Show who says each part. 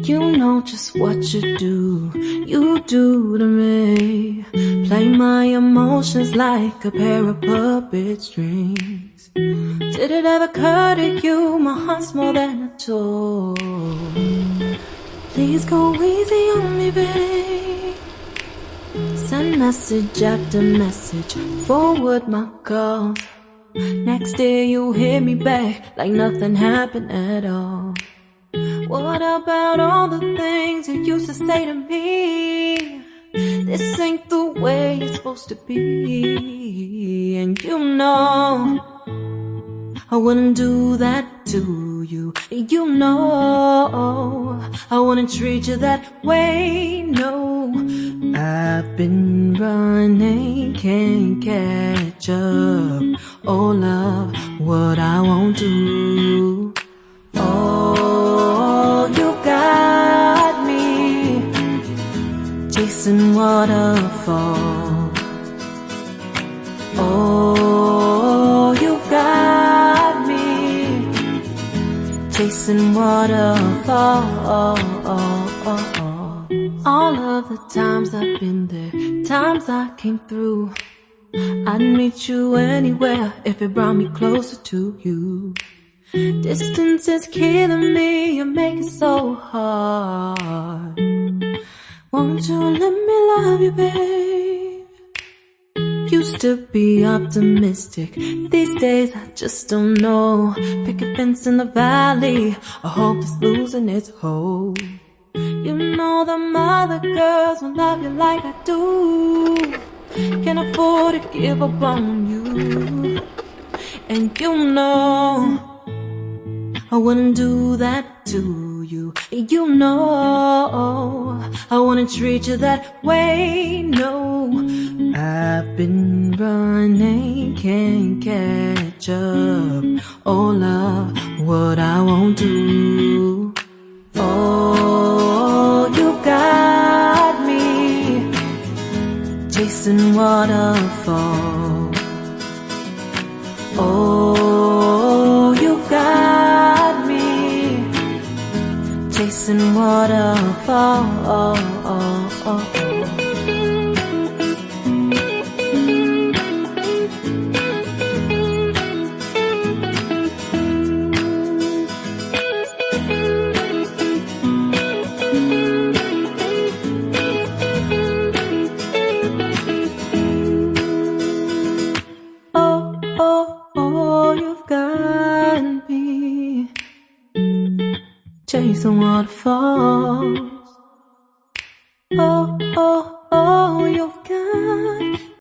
Speaker 1: You know just what you do to me. Play my emotions like a pair of puppet strings. Did it ever occur to you my heart's more than a toy? Please go easy on me, babe. Send message after message, forward my calls. Next day you hit me back like nothing happened at all. What about all the things you used to say to me? This ain't the way it's supposed to be. And you know I wouldn't do that to you. You know I wouldn't treat you that way, no. I've been running, can't catch up. Oh love, what I won't do. Oh, you got me chasing waterfalls. Oh, you got me chasing waterfalls. All of the times I've been there, times I came through, I'd meet you anywhere if it brought me closer to you. Distance is killing me, you make it so hard. Won't you let me love you, babe? Used to be optimistic, these days I just don't know. Pick a fence in the valley, I hope it's losing its hold. You know them other girls won't love you like I do. Can't afford to give up on you. And you know I wouldn't do that to you. You know I wouldn't treat you that way, no. I've been running, can't catch up. Oh love, what I won't do. Oh, you got me chasing waterfalls. Oh, you got me chasing waterfalls. Oh, you've got me chasing waterfalls. Oh, you've got